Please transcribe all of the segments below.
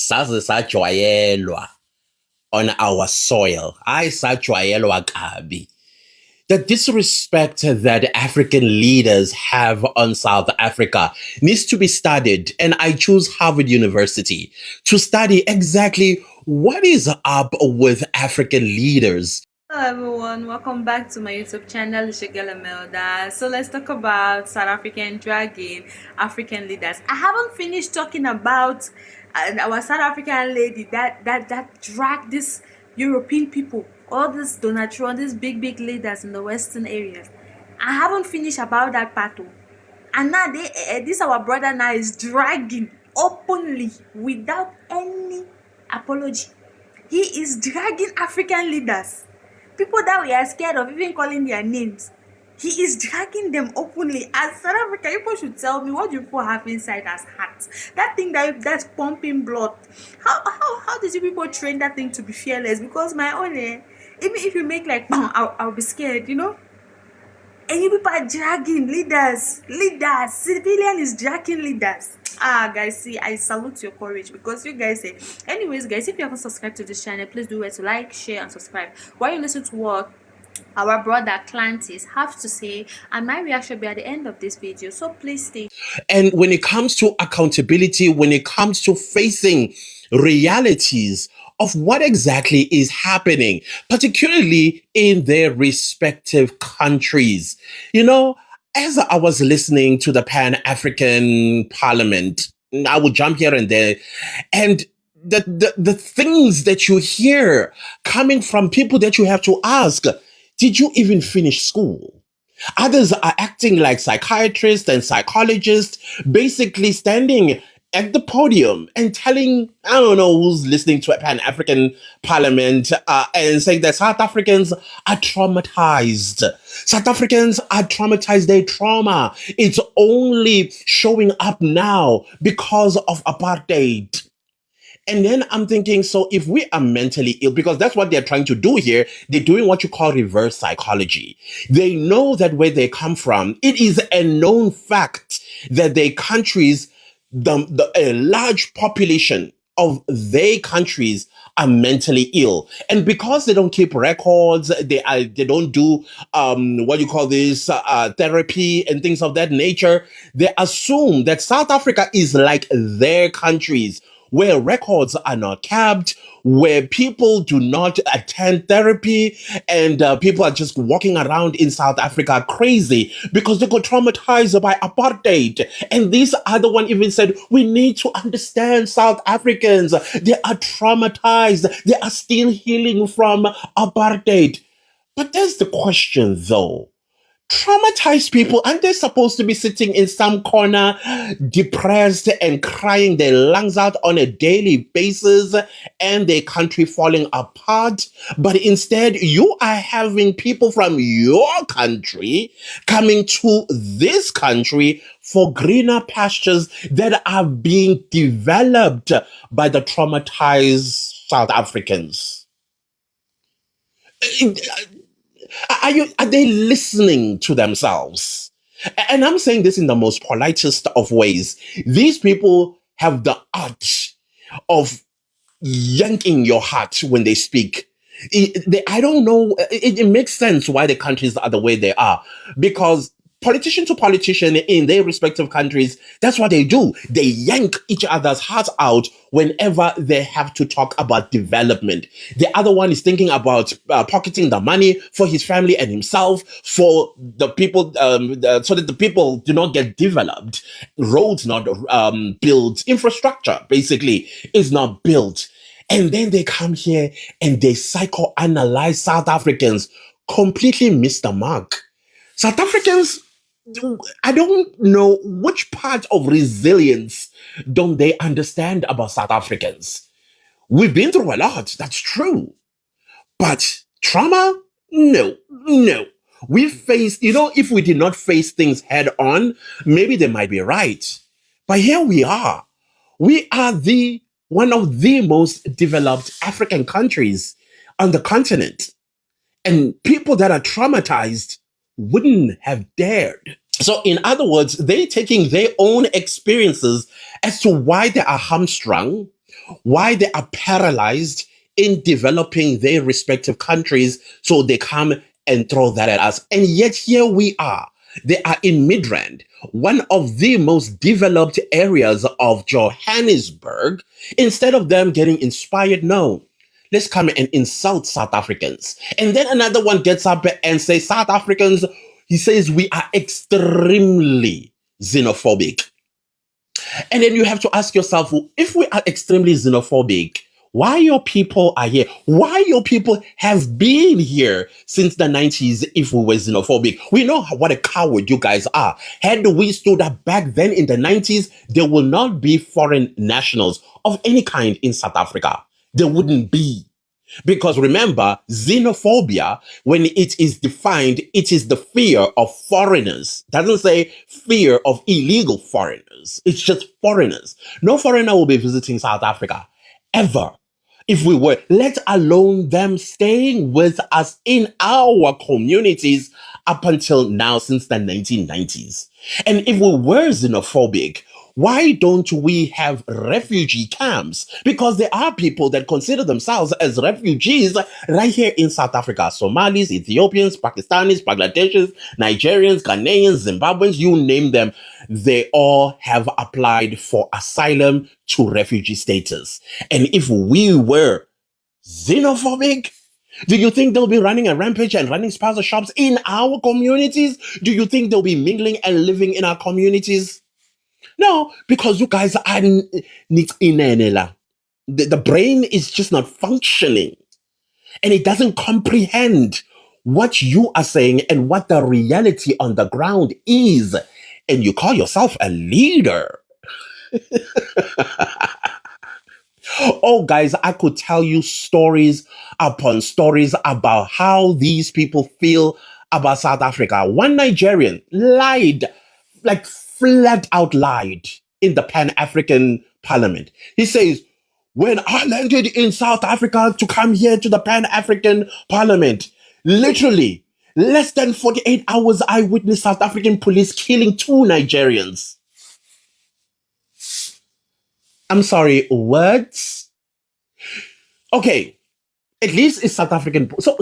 saze sajwayelwa on our soil. Hayi sajwayelwa kabi. The disrespect that African leaders have on South Africa needs to be studied, and I choose Harvard University to study exactly what is up with African leaders. Hello everyone, welcome back to my YouTube channel, it's your girl Imelda. So let's talk about South African dragging African leaders. I haven't finished talking about our South African lady that dragged these European people, all these Donald Trump, these big leaders in the Western areas. I haven't finished about that battle. And now this our brother now is dragging openly without any apology. He is dragging African leaders, people that we are scared of even calling their names. He is dragging them openly. As South Africa, people should tell me what you people have inside as hearts. That thing that's pumping blood. How did you people train that thing to be fearless? Because my own, even if you make like, I'll be scared, you know. And you people are dragging leaders. Civilian is dragging leaders. Guys, see, I salute your courage because you guys say. Anyways, guys, if you haven't subscribed to this channel, please do it to like, share, and subscribe. While you listen to what our brother Clantis have to say, and my reaction will be at the end of this video. So please stay. And when it comes to accountability, when it comes to facing realities of what exactly is happening, particularly in their respective countries. You know, as I was listening to the Pan-African Parliament, I would jump here and there, and the things that you hear coming from people that you have to ask, did you even finish school? Others are acting like psychiatrists and psychologists, basically standing at the podium and telling, I don't know who's listening to a Pan-African Parliament and saying that South Africans are traumatized. South Africans are traumatized. Their trauma, it's only showing up now because of apartheid. And then I'm thinking, so if we are mentally ill, because that's what they're trying to do here, they're doing what you call reverse psychology. They know that where they come from, it is a known fact that their countries, a large population of their countries are mentally ill. And because they don't keep records, they don't do what you call this therapy and things of that nature, they assume that South Africa is like their countries, where records are not kept, where people do not attend therapy, and people are just walking around in South Africa crazy because they got traumatized by apartheid. And this other one even said, we need to understand South Africans. They are traumatized. They are still healing from apartheid. But there's the question, though. Traumatized people, aren't they supposed to be sitting in some corner, depressed and crying their lungs out on a daily basis and their country falling apart? But instead, you are having people from your country coming to this country for greener pastures that are being developed by the traumatized South Africans. Are they listening to themselves? And I'm saying this in the most politest of ways. These people have the art of yanking your heart when they speak. I don't know. It makes sense why the countries are the way they are, because politician to politician in their respective countries, that's what they do. They yank each other's hearts out whenever they have to talk about development. The other one is thinking about pocketing the money for his family and himself, for the people, so that the people do not get developed. Roads not built, infrastructure basically is not built. And then they come here and they psychoanalyze South Africans, completely miss the mark. South Africans, I don't know which part of resilience don't they understand about South Africans. We've been through a lot, that's true. But trauma? No. We faced, if we did not face things head on, maybe they might be right. But here we are. We are one of the most developed African countries on the continent. And people that are traumatized wouldn't have dared. So in other words, they're taking their own experiences as to why they are hamstrung, why they are paralyzed in developing their respective countries, so they come and throw that at us. And yet here we are. They are in Midrand, one of the most developed areas of Johannesburg. Instead of them getting inspired, no, let's come and insult South Africans. And then another one gets up and says, South Africans, he says, we are extremely xenophobic. And then you have to ask yourself, if we are extremely xenophobic, why your people are here? Why your people have been here since the 90s if we were xenophobic? We know what a coward you guys are. Had we stood up back then in the 90s, there will not be foreign nationals of any kind in South Africa. There wouldn't be. Because remember, xenophobia, when it is defined, it is the fear of foreigners. It doesn't say fear of illegal foreigners. It's just foreigners. No foreigner will be visiting South Africa ever. If we were, let alone them staying with us in our communities up until now, since the 1990s. And if we were xenophobic, why don't we have refugee camps? Because there are people that consider themselves as refugees right here in South Africa. Somalis, Ethiopians, Pakistanis, Bangladeshis, Nigerians, Ghanaians, Zimbabweans, you name them. They all have applied for asylum to refugee status. And if we were xenophobic, do you think they'll be running a rampage and running spaza shops in our communities? Do you think they'll be mingling and living in our communities? No, because you guys are the brain is just not functioning, and it doesn't comprehend what you are saying and what the reality on the ground is. And you call yourself a leader. Oh, guys, I could tell you stories upon stories about how these people feel about South Africa. One Nigerian lied, like flat out lied in the Pan African Parliament. He says, when I landed in South Africa to come here to the Pan African Parliament, literally less than 48 hours, I witnessed South African police killing 2 Nigerians. I'm sorry, words? Okay, at least it's South African. So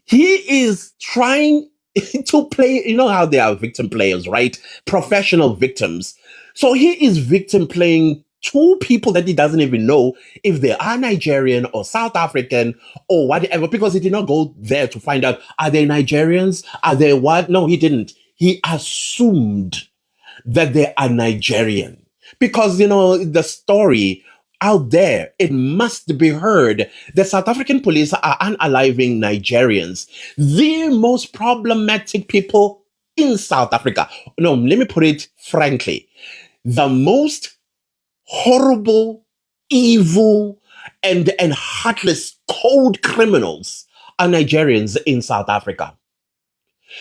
he is trying to play, you know how they are victim players, right? Professional victims. So he is victim playing 2 people that he doesn't even know if they are Nigerian or South African or whatever, because he did not go there to find out, are they Nigerians? Are they what? No, he didn't. He assumed that they are Nigerian. Because, you know, the story out there, it must be heard that South African police are unaliving Nigerians, the most problematic people in South Africa. No, let me put it frankly. The most horrible, evil, and heartless, cold criminals are Nigerians in South Africa.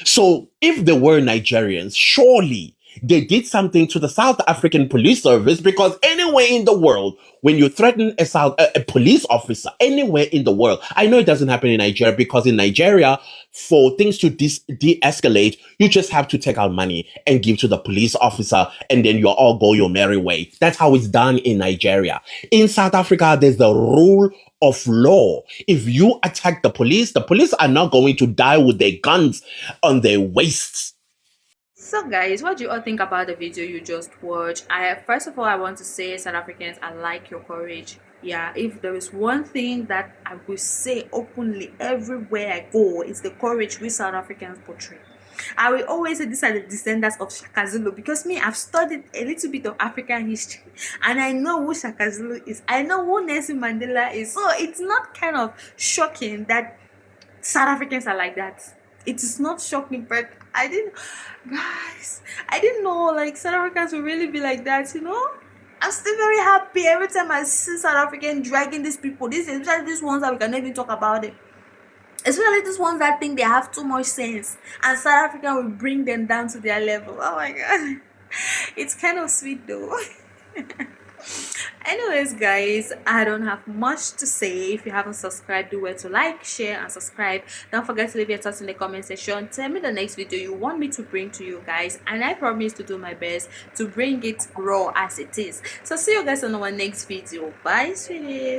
So if they were Nigerians, surely they did something to the South African police service, because anywhere in the world, when you threaten a police officer anywhere in the world, I know it doesn't happen in Nigeria, because in Nigeria, for things to de-escalate, you just have to take out money and give to the police officer, and then you all go your merry way. That's how it's done in Nigeria. In South Africa, there's the rule of law. If you attack the police are not going to die with their guns on their waists. So guys, what do you all think about the video you just watched? I first of all, I want to say, South Africans, I like your courage. Yeah, if there is one thing that I will say openly everywhere I go, it's the courage we South Africans portray. I will always say these are the descendants of Shaka Zulu, because me, I've studied a little bit of African history and I know who Shaka Zulu is. I know who Nelson Mandela is. So it's not kind of shocking that South Africans are like that. It is not shocking, but guys, I didn't know like South Africans would really be like that, you know? I'm still very happy every time I see South African dragging these people, especially these ones that we can even talk about it. Especially these ones that think they have too much sense, and South Africa will bring them down to their level. Oh my god. It's kind of sweet though. Anyways, guys, I don't have much to say. If you haven't subscribed, do well to like, share, and subscribe. Don't forget to leave your thoughts in the comment section. Tell me the next video you want me to bring to you guys, and I promise to do my best to bring it raw as it is. So see you guys on our next video. Bye, sweeties.